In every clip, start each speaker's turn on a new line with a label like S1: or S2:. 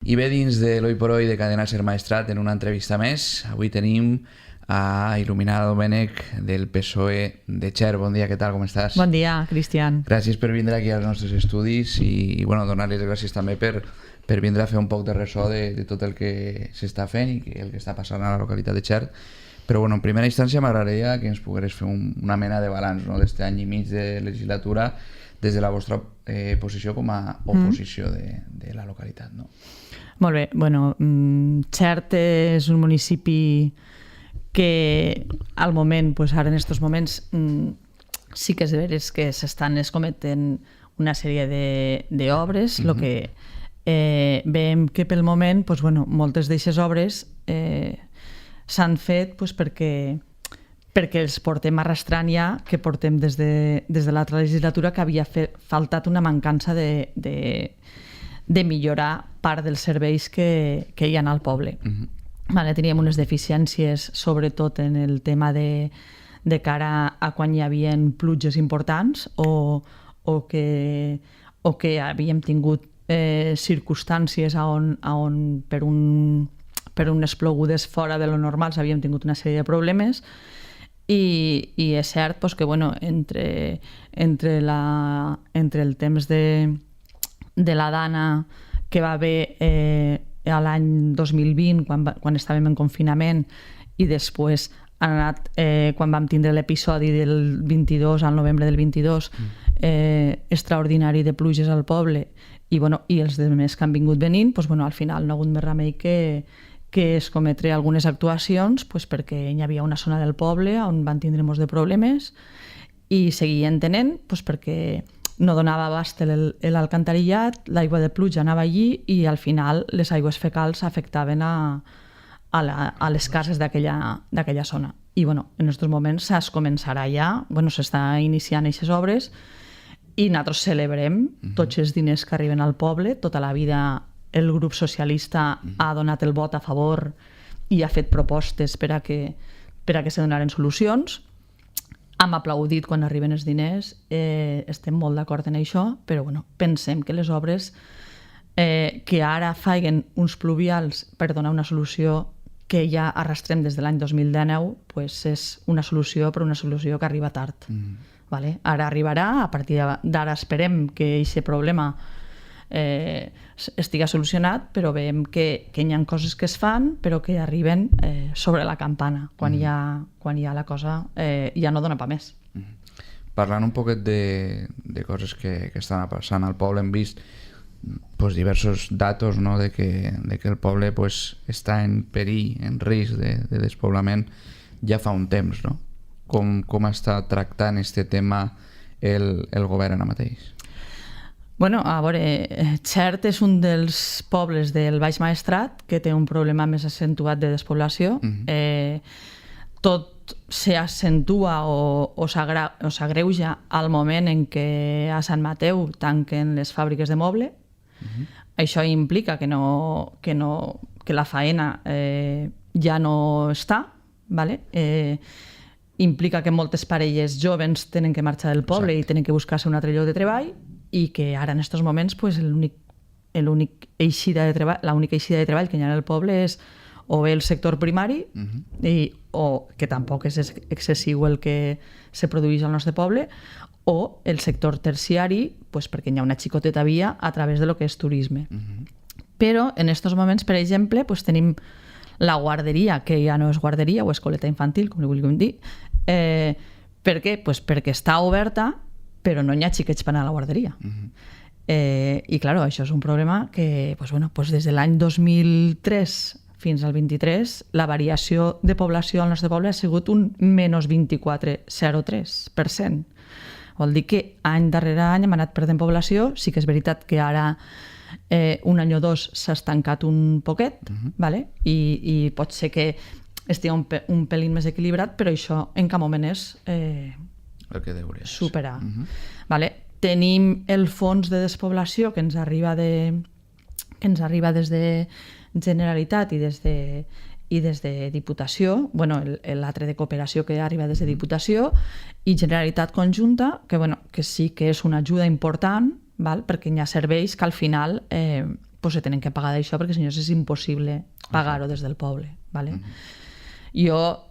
S1: I bé, dins de l'Hoy por Hoy de Cadena Ser Maestrat, en una entrevista més, avui tenim a Il·luminada Domènech del PSOE de Xert. Bon dia, què tal, com estàs?
S2: Bon dia, Cristian.
S1: Gràcies per vindre aquí als nostres estudis i bueno, donar les gràcies també per vindre a fer un poc de ressò de tot el que s'està fent i el que està passant a la localitat de Xert. Però bueno, en primera instància m'agradaria que ens pogueres fer una mena de balanç, no?, d'aquest any i mig de legislatura des de la vostra posició com a oposició de la localitat, no?
S2: Molt bé. Bueno, Xert és un municipi que al moment, pues ara en aquests moments, sí que és veres que s'estan escometent una sèrie d'obres. El que veiem que pel moment, pues, bueno, moltes d'aquestes obres s'han fet pues, perquè els portem arrastrant ja, que portem des de l'altra legislatura, que havia faltat una mancança de millorar part dels serveis que hi ha al poble. Vale, teníem unes deficiències, sobretot en el tema de cara a quan hi havia pluges importants o que havíem tingut circumstàncies on per unes plogudes fora de lo normal havíem tingut una sèrie de problemes i és cert pues, que bueno, entre el temps de la Dana que va haver l'any 2020 quan estàvem en confinament i després han anat quan vam tindre l'episodi del 22 al novembre del 22 extraordinari de pluges al poble i els demés que han vingut venint, pues, bueno, al final no ha hagut més remei que escometre algunes actuacions pues, perquè hi havia una zona del poble on van tindre molts de problemes i seguien tenint pues, perquè no donava abast l'alcantarillat, l'aigua de pluja anava allí i al final les aigües fecals afectaven a les cases d'aquella zona. I en aquests moments es començarà ja, s'està iniciant aquestes obres i nosaltres celebrem tots els diners que arriben al poble. Tota la vida el grup socialista ha donat el vot a favor i ha fet propostes per a que se donaren solucions. Hem aplaudit quan arriben els diners, estem molt d'acord en això, però pensem que les obres que ara facin uns pluvials per donar una solució que ja arrastrem des de l'any 2019 pues és una solució, però una solució que arriba tard. Vale? Ara arribarà, a partir d'ara esperem que aquest problema estigui solucionat, però veiem que hi ha coses que es fan però que arriben sobre la campana quan ja la cosa ja no dona pa més.
S1: Parlant un poquet de coses que estan passant al poble, hem vist diversos datos, no?, de que el poble està en perill, en risc de despoblament ja fa un temps, no? Com està tractant aquest tema el govern ara mateix?
S2: A veure, Xert és un dels pobles del Baix Maestrat que té un problema més accentuat de despoblació. Tot s'accentua o s'agreuja al moment en què a Sant Mateu tanquen les fàbriques de moble. Això implica que la faena ja no està, vale? Implica que moltes parelles joves tenen que marxar del poble i tenen que buscar-se un altre lloc de treball i que ara en aquests moments l'única eixida de treball que hi ha al poble és o bé el sector primari o que tampoc és excessiu el que se produeix al nostre poble o el sector terciari perquè hi ha una xicoteta via a través de lo que és turisme. Però en aquests moments, per exemple, tenim la guarderia, que ja no és guarderia o escoleta infantil, com li vulguem dir. Per què? Perquè està oberta però no hi ha xiquets per anar a la guarderia. I, clar, això és un problema que des de l'any 2003 fins al 23 la variació de població al nostre poble ha sigut un menys 24,03%. Vol dir que any darrere any hem anat perdent població. Sí que és veritat que ara un any o dos s'ha estancat un poquet, i pot ser que estigui un pelín més equilibrat, però això en cap moment és superar. Tenim el fons de despoblació que ens arriba des de Generalitat i des de Diputació, l'altre de cooperació que arriba des de Diputació i Generalitat conjunta, que sí que és una ajuda important, perquè hi ha serveis que al final se tenen que pagar d'això perquè si no és impossible pagar-ho des del poble. ¿Vale? Jo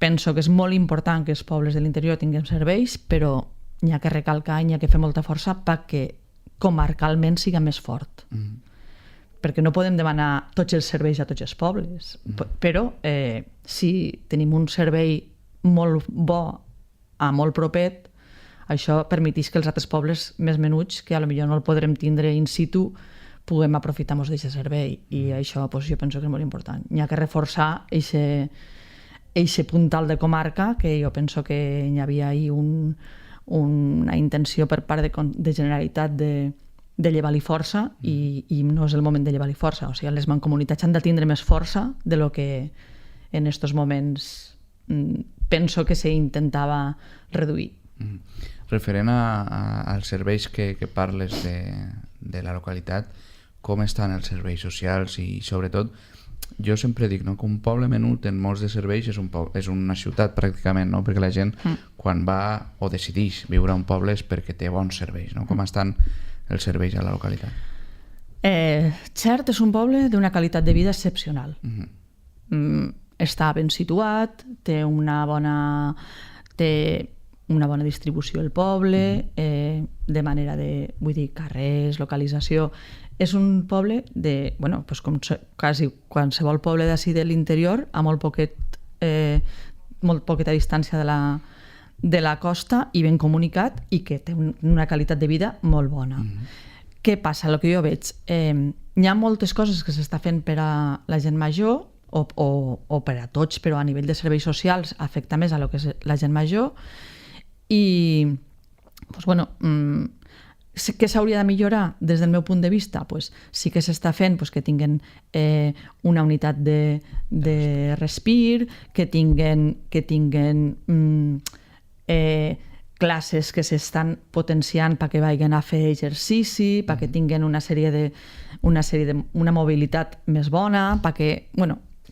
S2: penso que és molt important que els pobles de l'interior tinguin serveis, però n'hi ha que recalcar i n'hi ha que fer molta força perquè comarcalment siga més fort. Perquè no podem demanar tots els serveis a tots els pobles, però si tenim un servei molt bo a molt propet, això permeteix que els altres pobles més menuts, que potser no el podrem tindre in situ, puguem aprofitar-nos d'aquest servei. I això jo penso que és molt important. N'hi ha que reforçar aquest puntal de comarca, que jo penso que hi havia ahir una intenció per part de Generalitat de llevar-li força i no és el moment de llevar-li força. O sigui, les mancomunitats han de tindre més força de lo que en aquests moments penso que s'intentava reduir.
S1: Referent als serveis que parles de la localitat, com estan els serveis socials i sobretot, jo sempre dic que un poble menut en molts de serveis és una ciutat pràcticament, perquè la gent quan va o decideix viure a un poble és perquè té bons serveis. Com estan els serveis a la localitat?
S2: Xert és un poble d'una qualitat de vida excepcional. Està ben situat, té una bona distribució al poble, de manera de, vull dir, carrers, localització. És un poble com quasi qualsevol poble d'ací de l'interior, a molt poqueta distància de la costa i ben comunicat i que té una qualitat de vida molt bona. Què passa? El que jo veig, hi ha moltes coses que s'està fent per a la gent major o per a tots, però a nivell de serveis socials afecta més a lo que és la gent major i què s'hauria de millorar des del meu punt de vista? Sí que s'està fent que tinguin una unitat de respir, que tinguin classes que s'estan potenciant perquè vagin a fer exercici, perquè tinguin una mobilitat més bona, perquè,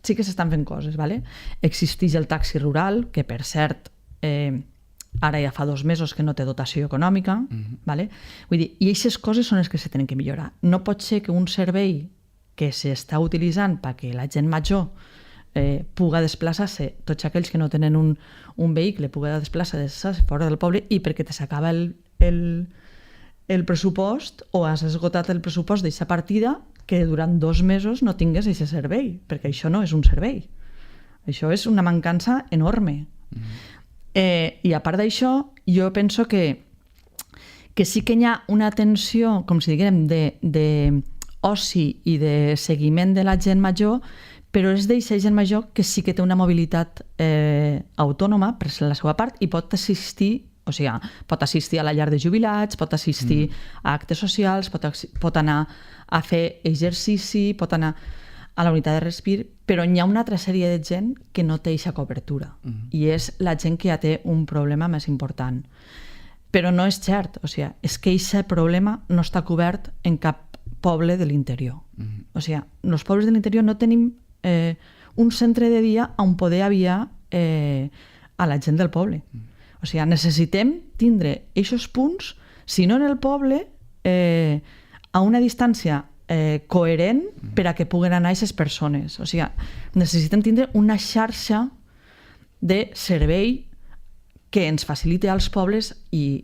S2: sí que s'estan fent coses, ¿vale? Existeix el taxi rural, que per cert, ara ja fa 2 mesos que no té dotació econòmica, ¿vale? Vull dir, i aquestes coses són les que se tenen que millorar. No pot ser que un servei que s'està utilitzant perquè la gent major puga desplaçar-se, tots aquells que no tenen un vehicle puga desplaçar-se fora del poble i perquè te s'acaba el pressupost o has esgotat el pressupost d'aquesta partida que durant 2 mesos no tingues aquest servei, perquè això no és un servei. Això és una mancança enorme. I a part d'això, jo penso que sí que hi ha una tensió, com si diguem, d'oci i de seguiment de la gent major, però és d'aquesta gent major que sí que té una mobilitat autònoma per la seva part i pot assistir, o sigui, pot assistir a la llar de jubilats, pot assistir a actes socials, pot anar a fer exercici, pot anar a la unitat de respir, però hi ha una altra sèrie de gent que no té aquesta cobertura i és la gent que ja té un problema més important. Però no és cert, o sigui, és que aquest problema no està cobert en cap poble de l'interior. O sigui, els pobles de l'interior no tenim un centre de dia on poder aviar a la gent del poble. O sigui, necessitem tindre aquests punts, si no en el poble, a una distància coherent per a que puguen anar aquestes persones. O sigui, necessitem tindre una xarxa de servei que ens faciliti als pobles i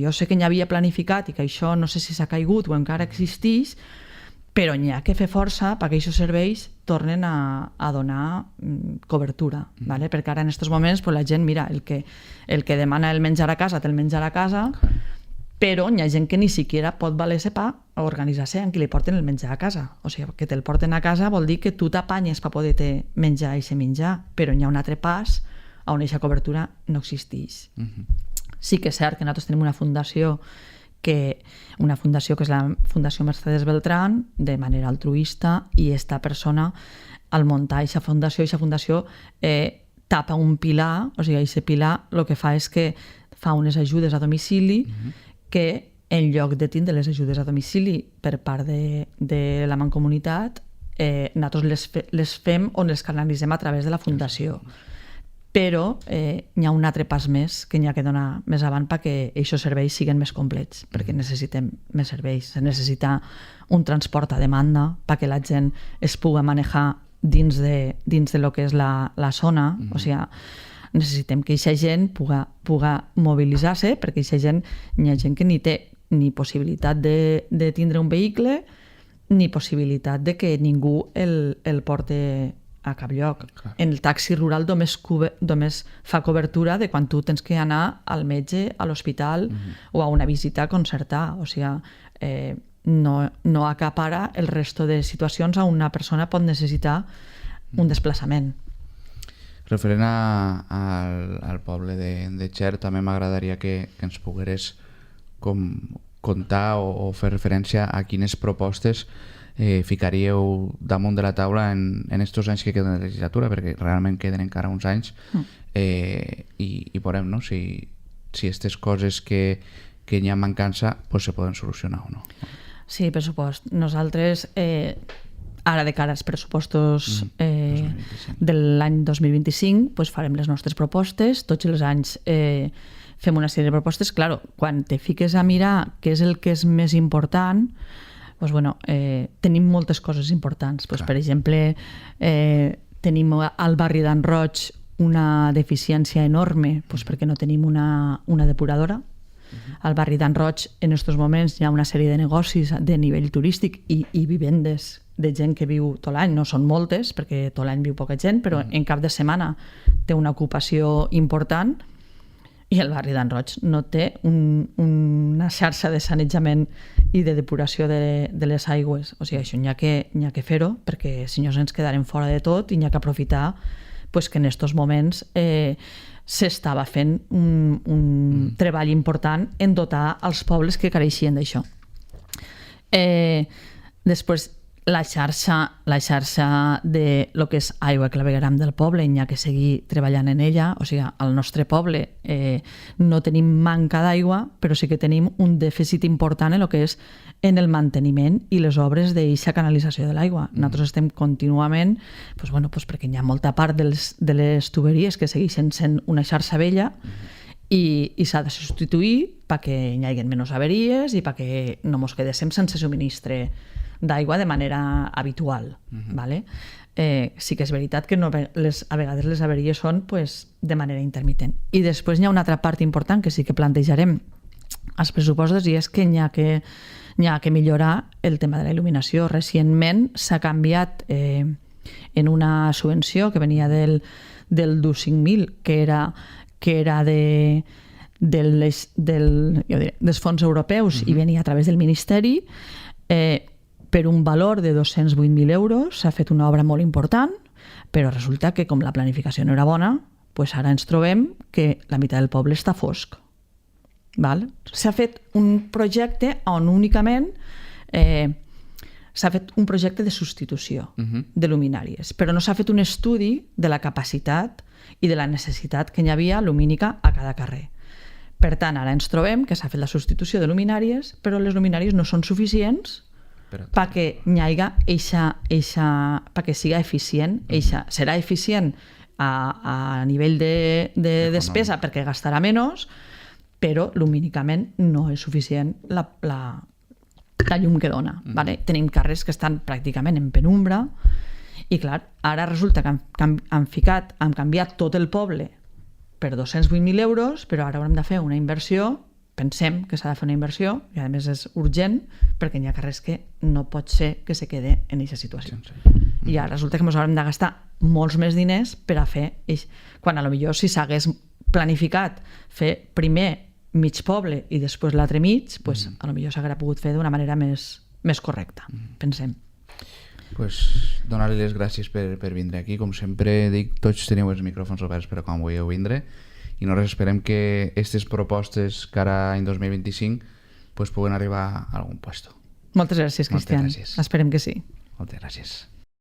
S2: jo sé que n'hi havia planificat i que això no sé si s'ha caigut o encara existeix, però n'hi ha que fer força perquè aquests serveis tornen a donar cobertura, ¿vale? Perquè ara en aquests moments la gent, mira, el que demana el menjar a casa té el menjar a casa, però hi ha gent que ni siquiera pot valer-se per organitzar-se en qui li porten el menjar a casa. O sigui, que te'l porten a casa vol dir que tu t'apanyes per poder menjar aquest menjar, però hi ha un altre pas on aquesta cobertura no existeix. Sí que és cert que nosaltres tenim una fundació que és la Fundació Mercedes Beltrán, de manera altruista, i aquesta persona, al muntar aquesta fundació tapa un pilar, o sigui, aquest pilar el que fa és que fa unes ajudes a domicili que en lloc de tindre les ajudes a domicili per part de la mancomunitat, nosaltres les fem o les canalitzem a través de la fundació. però hi ha un altre pas més que hi ha que donar més avant perquè aquests serveis siguin més complets, perquè necessitem més serveis. Se necessita un transport a demanda perquè la gent es pugui manejar dins de lo que és la zona, o sigui, necessitem que aquesta gent pugui mobilitzar-se, perquè aquesta gent, hi ha gent que ni té ni possibilitat de tindre un vehicle ni possibilitat de que ningú el porte a cap lloc.
S1: Clar.
S2: En el taxi rural només fa cobertura de quan tu tens que anar al metge, a l'hospital o a una visita concertada. O sigui, no acapara el resto de situacions on una persona pot necessitar un desplaçament.
S1: Referent al poble de Xert, també m'agradaria que ens pogueres contar o fer referència a quines propostes ficaríeu damunt de la taula en estos anys que queden de legislatura, perquè realment queden encara uns anys, i veurem, no? si aquestes coses que hi ha mancança pues, se poden solucionar o no.
S2: Sí, per supost. Nosaltres, ara de cara als pressupostos de l'any 2025, pues, farem les nostres propostes. Tots els anys fem una sèrie de propostes. Claro, quan te fiques a mirar què és el que és més important, pues, bueno, tenim moltes coses importants. Pues, per exemple, tenim al barri d'en Roig una deficiència enorme pues, perquè no tenim una depuradora. Al barri d'en Roig en aquests moments hi ha una sèrie de negocis de nivell turístic i vivendes de gent que viu tot l'any, no són moltes perquè tot l'any viu poca gent, però en cap de setmana té una ocupació important, i el barri d'en Roig no té una xarxa de sanejament i de depuració de les aigües. O sigui, això n'hi ha que fer-ho, perquè si no ens quedarem fora de tot i n'hi ha que aprofitar pues, que en aquests moments s'estava fent un treball important en dotar els pobles que careixien d'això. Després, la xarxa de lo que és aigua clavegueram del poble, n'hi ha que seguir treballant en ella. O sigui, al nostre poble no tenim manca d'aigua, però sí que tenim un dèficit important en el que és en el manteniment i les obres d'eixa canalització de l'aigua. Nosaltres estem contínuament, pues, bueno, pues perquè hi ha molta part de les tuberies que segueixen sent una xarxa vella i s'ha de substituir perquè hi hagi menys averies i perquè no ens quedéssim sense subministre d'aigua de manera habitual. ¿Vale? Sí que és veritat que a vegades les averies són pues, de manera intermitent. I després hi ha una altra part important que sí que plantejarem als pressupostos, i és que hi ha que millorar el tema de la il·luminació. Recentment s'ha canviat en una subvenció que venia del DUS 5.000, que era dels fons europeus i venia a través del Ministeri, per un valor de 208.000 euros. S'ha fet una obra molt important, però resulta que com la planificació no era bona, pues ara ens trobem que la meitat del poble està fosc. S'ha fet un projecte on únicament s'ha fet un projecte de substitució de luminàries, però no s'ha fet un estudi de la capacitat i de la necessitat que hi havia lumínica a cada carrer. Per tant, ara ens trobem que s'ha fet la substitució de luminàries, però les luminàries no són suficients perquè hi hagi perquè siga eficient. Serà eficient a nivell de despesa perquè gastarà menys, però lumínicament no és suficient la llum que dona. Tenim carrers que estan pràcticament en penumbra i clar, ara resulta que han canviat tot el poble per 208.000 euros, però ara haurem de fer una inversió. Pensem que s'ha de fer una inversió i a més és urgent perquè hi ha carrers que no pot ser que se quede en aquesta situació. I ara resulta que ens haurem de gastar molts més diners per a fer quan potser si s'hagués planificat fer primer mig poble i després l'altre mig, pues, potser s'hagués pogut fer d'una manera més correcta, pensem.
S1: Pues donar-li les gràcies per vindre aquí. Com sempre dic, tots teniu els micròfons oberts per a quan vulgueu vindre, i nosaltres esperem que aquestes propostes que ara any 2025 pues, puguen arribar a algun puesto.
S2: Moltes gràcies, Cristian. Esperem que sí.
S1: Moltes gràcies.